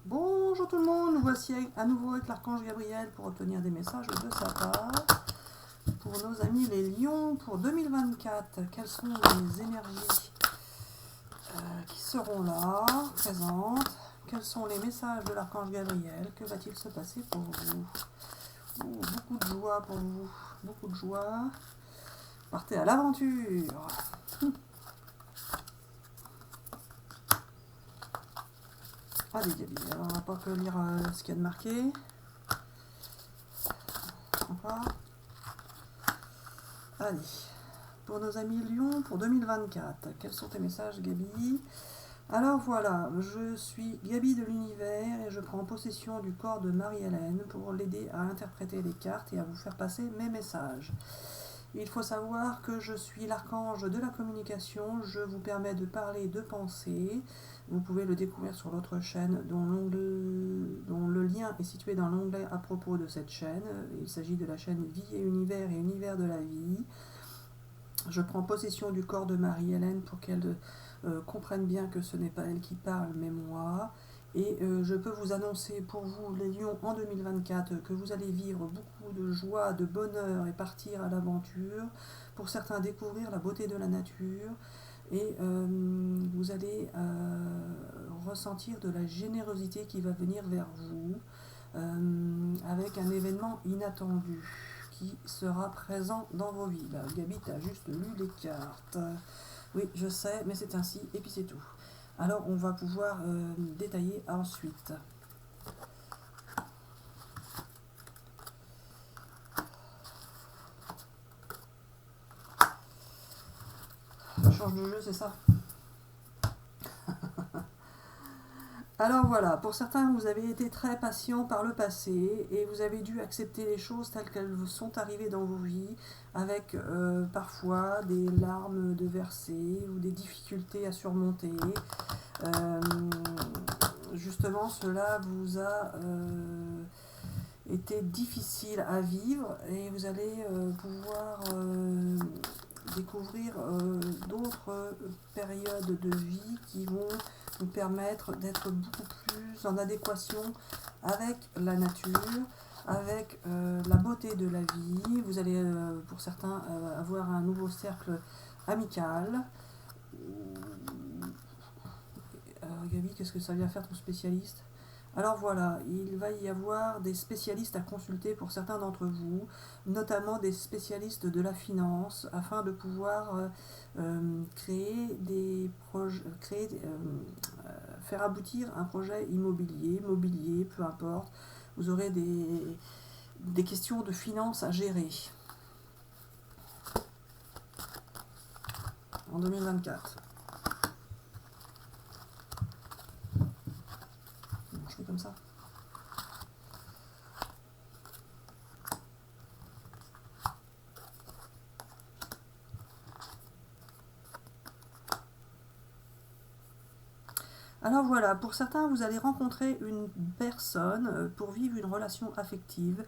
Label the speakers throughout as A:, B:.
A: Bonjour tout le monde, nous voici à nouveau avec l'Archange Gabriel pour obtenir des messages de sa part. Pour nos amis les lions, pour 2024, quelles sont les énergies qui seront là, présentes? Quels sont les messages de l'Archange Gabriel? Que va-t-il se passer pour vous? Beaucoup de joie pour vous, beaucoup de joie. Partez à l'aventure. Allez, alors on va pas que lire ce qu'il y a de marqué. Sympa. Allez, pour nos amis Lions, pour 2024, quels sont tes messages, Gabi? Alors voilà, je suis Gabi de l'univers et je prends possession du corps de Marie-Hélène pour l'aider à interpréter les cartes et à vous faire passer mes messages. Il faut savoir que je suis l'archange de la communication, je vous permets de parler, de penser. Vous pouvez le découvrir sur l'autre chaîne dont le lien est situé dans l'onglet à propos de cette chaîne. Il s'agit de la chaîne Vie et Univers de la vie. Je prends possession du corps de Marie-Hélène pour qu'elle comprenne bien que ce n'est pas elle qui parle, mais moi. Et je peux vous annoncer pour vous, les lions, en 2024, que vous allez vivre beaucoup de joie, de bonheur et partir à l'aventure. Pour certains, découvrir la beauté de la nature. Et vous allez ressentir de la générosité qui va venir vers vous avec un événement inattendu qui sera présent dans vos vies. Là, Gabi, tu as juste lu les cartes. Oui, je sais, mais c'est ainsi, et puis c'est tout. Alors, on va pouvoir détailler ensuite. Je change de jeu, c'est ça? Alors voilà, pour certains, vous avez été très patient par le passé et vous avez dû accepter les choses telles qu'elles vous sont arrivées dans vos vies, avec parfois des larmes de verser ou des difficultés à surmonter. Euh, Justement, cela vous a été difficile à vivre et vous allez pouvoir découvrir d'autres périodes de vie qui vont vous permettre d'être beaucoup plus en adéquation avec la nature, avec la beauté de la vie. Vous allez, pour certains, avoir un nouveau cercle amical. Gabi, qu'est-ce que ça vient faire ton spécialiste? Alors voilà, il va y avoir des spécialistes à consulter pour certains d'entre vous, notamment des spécialistes de la finance, afin de pouvoir créer des projets, faire aboutir un projet immobilier, mobilier, peu importe. Vous aurez des questions de finance à gérer en 2024. Je fais comme ça. Alors voilà, pour certains, vous allez rencontrer une personne pour vivre une relation affective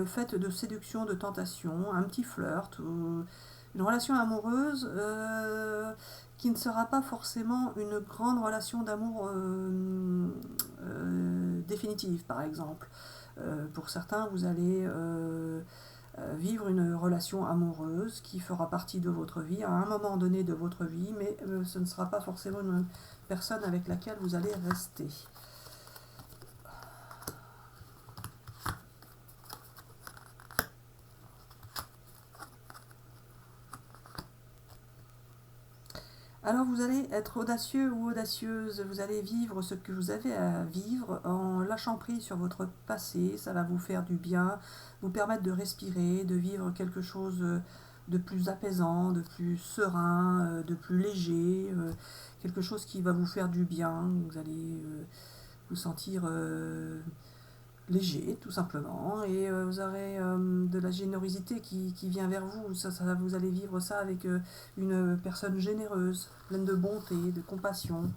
A: faite de séduction, de tentation, un petit flirt, une relation amoureuse qui ne sera pas forcément une grande relation d'amour définitive, par exemple. Pour certains, vous allez vivre une relation amoureuse qui fera partie de votre vie à un moment donné de votre vie, mais ce ne sera pas forcément une personne avec laquelle vous allez rester. Alors vous allez être audacieux ou audacieuse, vous allez vivre ce que vous avez à vivre en lâchant prise sur votre passé, ça va vous faire du bien, vous permettre de respirer, de vivre quelque chose de plus apaisant, de plus serein, de plus léger, quelque chose qui va vous faire du bien, vous allez vous sentir léger tout simplement et vous aurez de la générosité qui vient vers vous. Vous allez vivre ça avec une personne généreuse, pleine de bonté, de compassion.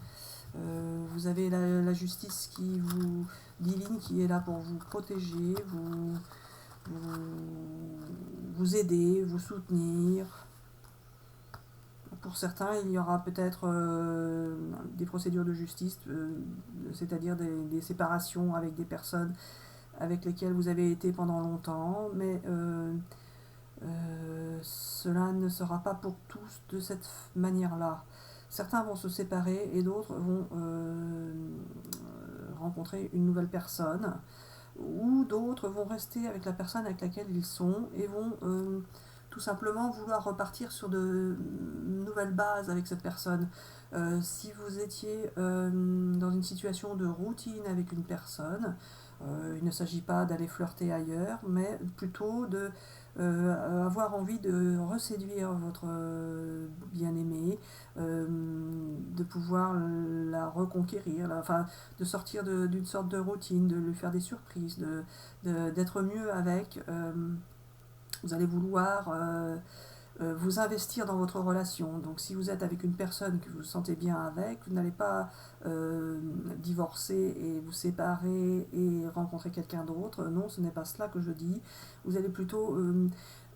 A: Vous avez la justice qui vous divine qui est là pour vous protéger, vous aider, vous soutenir. Pour certains, il y aura peut-être des procédures de justice, c'est-à-dire des séparations avec des personnes avec lesquelles vous avez été pendant longtemps, mais cela ne sera pas pour tous de cette manière-là. Certains vont se séparer et d'autres vont rencontrer une nouvelle personne, ou d'autres vont rester avec la personne avec laquelle ils sont et vont tout simplement vouloir repartir sur de nouvelles bases avec cette personne. Si vous étiez dans une situation de routine avec une personne, il ne s'agit pas d'aller flirter ailleurs, mais plutôt de avoir envie de reséduire votre bien-aimé, de pouvoir la reconquérir, enfin, de sortir d'une sorte de routine, de lui faire des surprises, d'être mieux avec. Vous allez vouloir vous investir dans votre relation. Donc si vous êtes avec une personne que vous vous sentez bien avec, vous n'allez pas divorcer et vous séparer et rencontrer quelqu'un d'autre. Non, ce n'est pas cela que je dis. Vous allez plutôt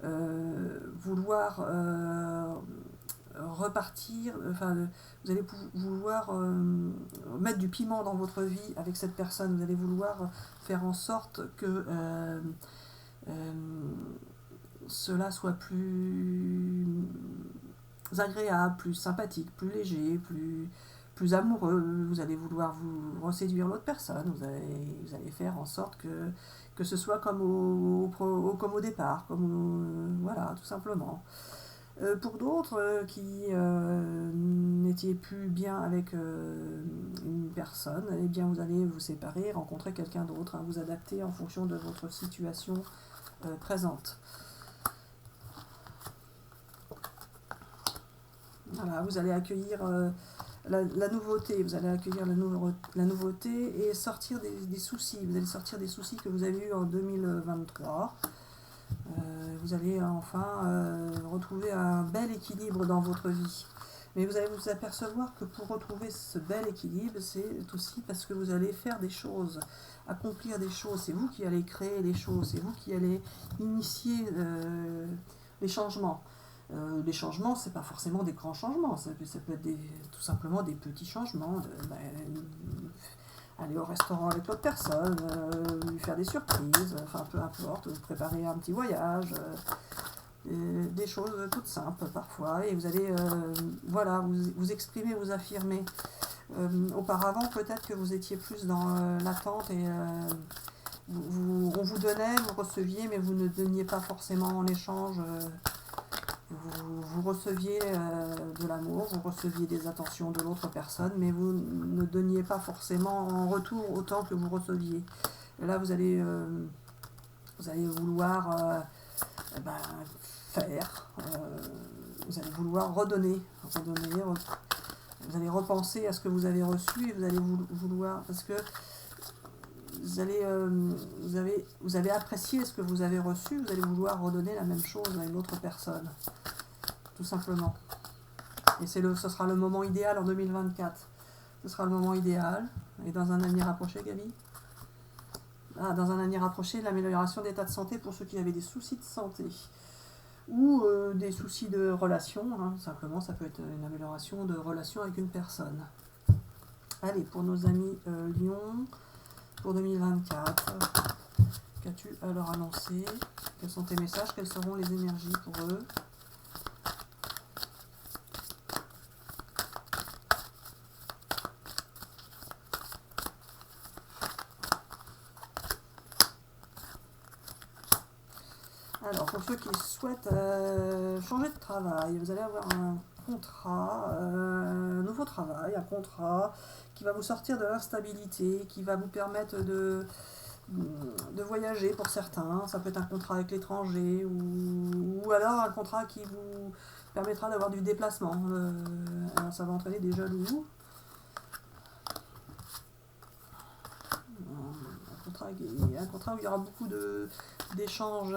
A: vouloir repartir, enfin, vous allez vouloir mettre du piment dans votre vie avec cette personne. Vous allez vouloir faire en sorte que cela soit plus agréable, plus sympathique, plus léger, plus amoureux. Vous allez vouloir vous reséduire l'autre personne. Vous allez faire en sorte que ce soit comme au départ, voilà, tout simplement. Pour d'autres qui n'étiez plus bien avec une personne, eh bien vous allez vous séparer, rencontrer quelqu'un d'autre, vous adapter en fonction de votre situation présente. Voilà, vous allez accueillir la nouveauté, vous allez accueillir la nouveauté et sortir des soucis. Vous allez sortir des soucis que vous avez eus en 2023. Vous allez enfin retrouver un bel équilibre dans votre vie. Mais vous allez vous apercevoir que pour retrouver ce bel équilibre, c'est aussi parce que vous allez faire des choses, accomplir des choses. C'est vous qui allez créer les choses, c'est vous qui allez initier les changements. Les changements, c'est pas forcément des grands changements, ça peut être tout simplement des petits changements. Aller au restaurant avec l'autre personne, lui faire des surprises, enfin peu importe, préparer un petit voyage, des choses toutes simples parfois, et vous allez voilà, vous exprimer, vous affirmer. Auparavant, peut-être que vous étiez plus dans l'attente et on vous donnait, vous receviez, mais vous ne donniez pas forcément en échange. Vous receviez de l'amour, vous receviez des attentions de l'autre personne, mais vous ne donniez pas forcément en retour autant que vous receviez. Et là, vous allez vouloir faire, vous allez vouloir redonner, vous allez repenser à ce que vous avez reçu et vous allez vouloir, parce que vous avez apprécié ce que vous avez reçu, vous allez vouloir redonner la même chose à une autre personne, tout simplement. Et ce sera le moment idéal en 2024. Ce sera le moment idéal. Et dans un avenir rapproché, Gabi ? Dans un avenir rapproché, l'amélioration d'état de santé pour ceux qui avaient des soucis de santé ou des soucis de relation. Simplement, ça peut être une amélioration de relation avec une personne. Allez, pour nos amis Lion, pour 2024, qu'as-tu à leur annoncer? Quels sont tes messages? Quelles seront les énergies pour eux? Alors, pour ceux qui souhaitent changer de travail, vous allez avoir un contrat, un nouveau travail, un contrat qui va vous sortir de l'instabilité, qui va vous permettre de voyager pour certains. Ça peut être un contrat avec l'étranger ou alors un contrat qui vous permettra d'avoir du déplacement. Alors ça va entraîner des jaloux. Un contrat où il y aura beaucoup d'échanges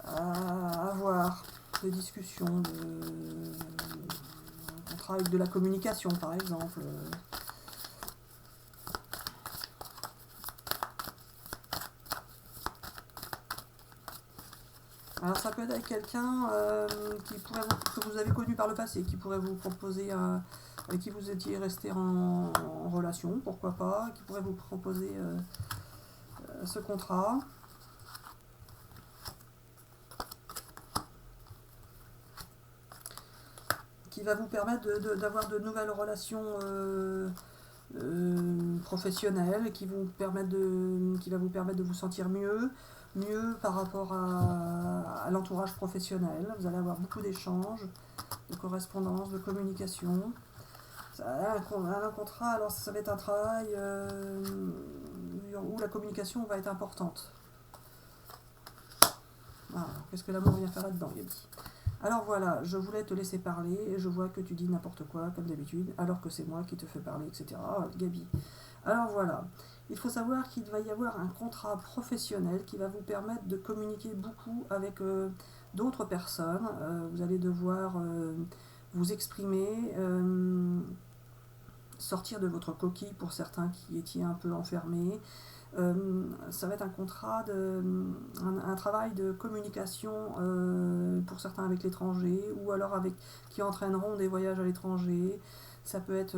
A: à avoir, de discussions, un contrat avec de la communication par exemple. Alors ça peut être avec quelqu'un que vous avez connu par le passé, qui pourrait vous proposer, avec qui vous étiez resté en relation, pourquoi pas, qui pourrait vous proposer ce contrat. Qui va vous permettre d'avoir de nouvelles relations professionnelles, qui va vous permettre de vous sentir mieux par rapport à l'entourage professionnel. Vous allez avoir beaucoup d'échanges, de correspondances, de communication. Un contrat, alors ça va être un travail où la communication va être importante. Voilà. Qu'est-ce que l'amour vient faire là-dedans, Gaby? Alors voilà, je voulais te laisser parler et je vois que tu dis n'importe quoi, comme d'habitude, alors que c'est moi qui te fais parler, etc. Gaby. Alors voilà, il faut savoir qu'il va y avoir un contrat professionnel qui va vous permettre de communiquer beaucoup avec d'autres personnes. Vous allez devoir vous exprimer, sortir de votre coquille pour certains qui étiez un peu enfermés. Ça va être un contrat, un travail de communication pour certains avec l'étranger, ou alors qui entraîneront des voyages à l'étranger. Ça peut être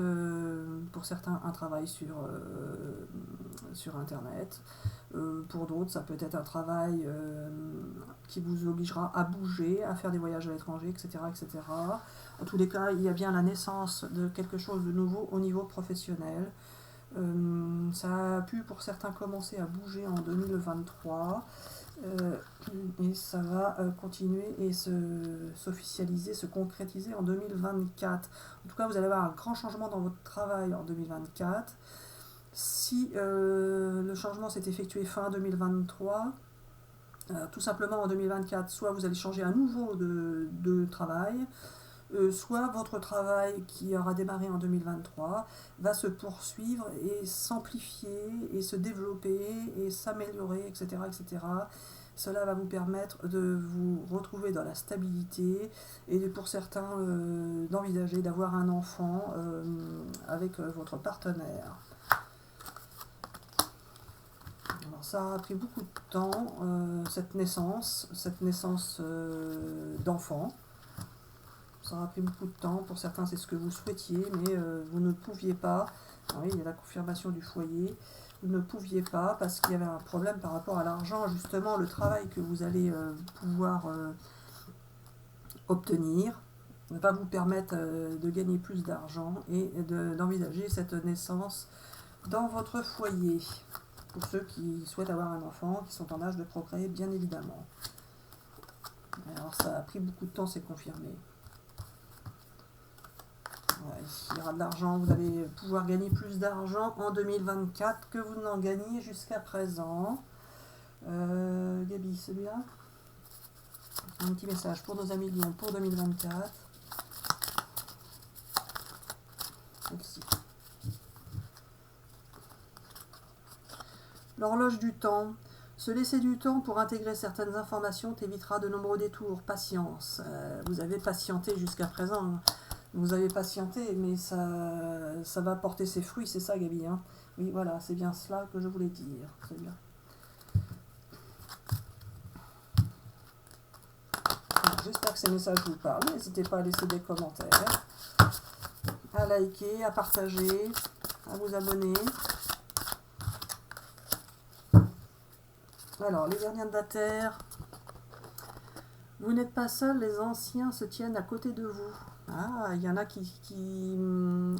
A: pour certains un travail sur Internet. Pour d'autres, ça peut être un travail qui vous obligera à bouger, à faire des voyages à l'étranger, etc., etc. En tous les cas, il y a bien la naissance de quelque chose de nouveau au niveau professionnel. Ça a pu pour certains commencer à bouger en 2023 et ça va continuer et s'officialiser, se concrétiser en 2024. En tout cas, vous allez avoir un grand changement dans votre travail en 2024. Si le changement s'est effectué fin 2023, tout simplement en 2024, soit vous allez changer à nouveau de travail, soit votre travail qui aura démarré en 2023 va se poursuivre et s'amplifier et se développer et s'améliorer, etc., etc. Cela va vous permettre de vous retrouver dans la stabilité et pour certains d'envisager d'avoir un enfant avec votre partenaire. Alors, ça a pris beaucoup de temps, cette naissance d'enfant. Ça a pris beaucoup de temps. Pour certains, c'est ce que vous souhaitiez, mais vous ne pouviez pas. Oui, il y a la confirmation du foyer. Vous ne pouviez pas parce qu'il y avait un problème par rapport à l'argent. Justement, le travail que vous allez pouvoir obtenir va vous permettre de gagner plus d'argent et d'envisager cette naissance dans votre foyer. Pour ceux qui souhaitent avoir un enfant, qui sont en âge de procréer, bien évidemment. Alors, ça a pris beaucoup de temps, c'est confirmé. Ouais, il y aura de l'argent, vous allez pouvoir gagner plus d'argent en 2024 que vous n'en gagnez jusqu'à présent. Gaby, celui-là, un petit message pour nos amis Lions pour 2024. Merci. L'horloge du temps. Se laisser du temps pour intégrer certaines informations t'évitera de nombreux détours. Patience. Vous avez patienté jusqu'à présent. Vous avez patienté, mais ça va porter ses fruits, c'est ça, Gaby, hein? Oui, voilà, c'est bien cela que je voulais dire. C'est bien. J'espère que ces messages vous parlent. N'hésitez pas à laisser des commentaires, à liker, à partager, à vous abonner. Alors, les gardiens de la Terre. Vous n'êtes pas seul, les anciens se tiennent à côté de vous. Ah, il y en a qui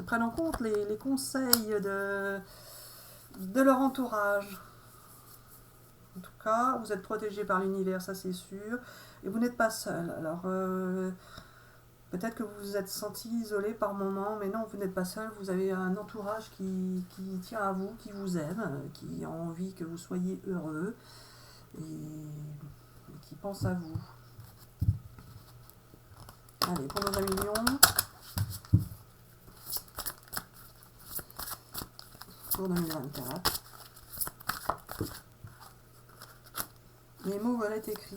A: prennent en compte les conseils de leur entourage. En tout cas, vous êtes protégé par l'univers, ça c'est sûr. Et vous n'êtes pas seul. Alors, peut-être que vous vous êtes senti isolé par moments, mais non, vous n'êtes pas seul. Vous avez un entourage qui tient à vous, qui vous aime, qui a envie que vous soyez heureux et qui pense à vous. Allez, pour nos amis Lions, pour 2024, les mots veulent être écrits.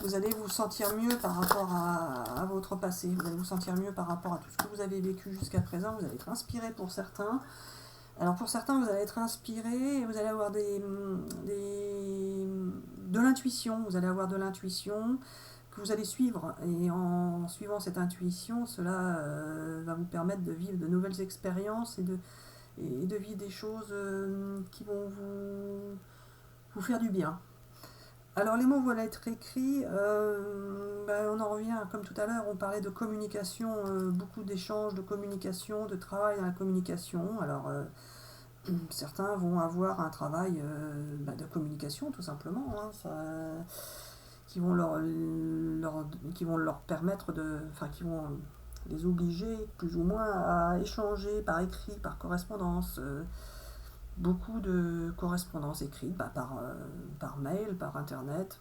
A: Vous allez vous sentir mieux par rapport à votre passé. Vous allez vous sentir mieux par rapport à tout ce que vous avez vécu jusqu'à présent. Vous allez être inspiré pour certains. Alors pour certains, vous allez être inspiré et vous allez avoir de l'intuition. Vous allez avoir de l'intuition que vous allez suivre. Et en suivant cette intuition, cela va vous permettre de vivre de nouvelles expériences et de vivre des choses qui vont vous faire du bien. Alors les mots vont être écrits, on en revient, comme tout à l'heure, on parlait de communication, beaucoup d'échanges, de communication, de travail dans la communication. Alors certains vont avoir un travail de communication tout simplement, hein, qui vont qui vont leur permettre qui vont les obliger plus ou moins à échanger par écrit, par correspondance. Beaucoup de correspondances écrites par mail, par internet,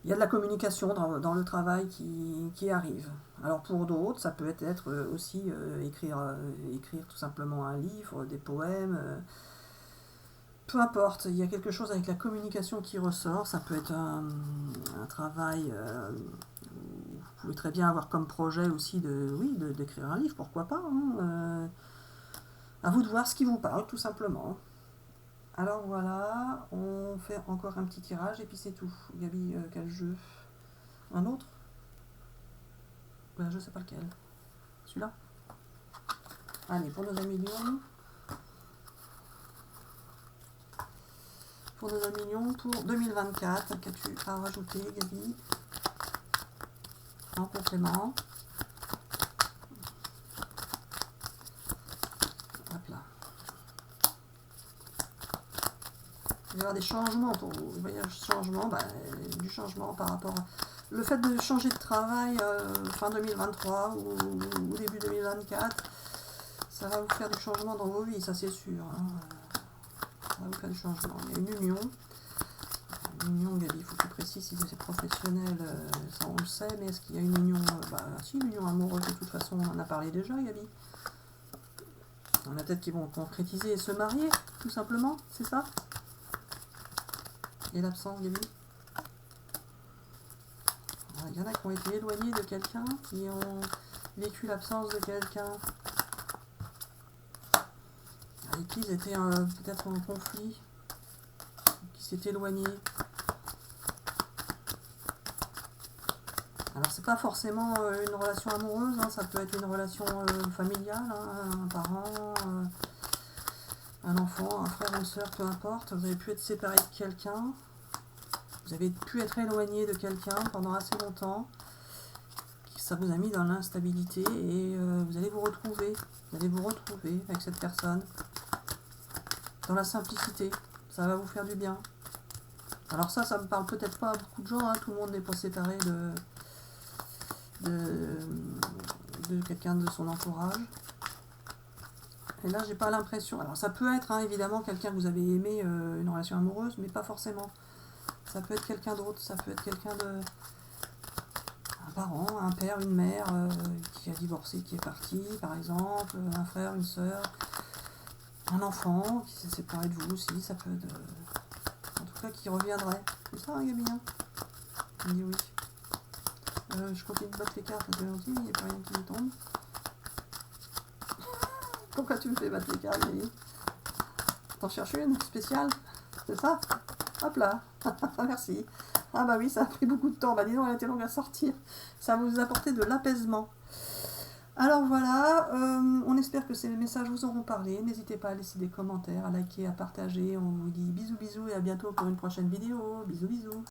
A: il y a de la communication dans le travail qui arrive. Alors pour d'autres, ça peut être aussi écrire tout simplement un livre, des poèmes, peu importe, il y a quelque chose avec la communication qui ressort. Ça peut être un travail, vous pouvez très bien avoir comme projet aussi d'écrire un livre, pourquoi pas, hein, à vous de voir ce qui vous parle, tout simplement. Alors voilà, on fait encore un petit tirage et puis c'est tout. Gabi, quel jeu? Un autre? Je sais pas lequel. Celui-là? Allez, pour nos amis lions. Pour nos amis lions, pour 2024, qu'as-tu à rajouter, Gabi? En complément. Il va y avoir des changements pour vous. Il va y avoir du changement par rapport à le fait de changer de travail fin 2023 ou début 2024. Ça va vous faire du changement dans vos vies, ça c'est sûr. Hein. Ça va vous faire du changement. Il y a une union. Une union, Gabi, il faut que tu précises si c'est professionnel, ça on le sait, mais est-ce qu'il y a une union si, une union amoureuse, de toute façon, on en a parlé déjà, Gabi. On a peut-être qu'ils vont concrétiser et se marier, tout simplement, c'est ça? Et l'absence, Gabi. Il y en a qui ont été éloignés de quelqu'un, qui ont vécu l'absence de quelqu'un, avec qui ils étaient peut-être en conflit, qui s'est éloigné. Alors c'est pas forcément une relation amoureuse, hein, ça peut être une relation familiale, hein, un parent, un enfant, un frère, une soeur, peu importe. Vous avez pu être séparé de quelqu'un, vous avez pu être éloigné de quelqu'un pendant assez longtemps, ça vous a mis dans l'instabilité et vous allez vous retrouver avec cette personne dans la simplicité. Ça va vous faire du bien. Alors ça me parle peut-être pas à beaucoup de gens, hein, tout le monde n'est pas séparé de quelqu'un de son entourage. Et là, j'ai pas l'impression. Alors, ça peut être évidemment quelqu'un que vous avez aimé, une relation amoureuse, mais pas forcément. Ça peut être quelqu'un d'autre. Ça peut être quelqu'un un parent, un père, une mère qui a divorcé, qui est parti, par exemple, un frère, une sœur, un enfant qui s'est séparé de vous aussi. Ça peut être, en tout cas, qui reviendrait. C'est ça, Gabi, hein? Il dit oui. Je continue de battre les cartes, c'est gentil, il n'y a pas rien qui me tombe. Pourquoi tu me fais battre les cartes, Gabi? T'en cherches une spéciale? C'est ça? Hop là. Merci. Ah bah oui, ça a pris beaucoup de temps. Bah dis donc, elle était longue à sortir. Ça va vous apporter de l'apaisement. Alors voilà, on espère que ces messages vous auront parlé. N'hésitez pas à laisser des commentaires, à liker, à partager. On vous dit bisous bisous et à bientôt pour une prochaine vidéo. Bisous bisous.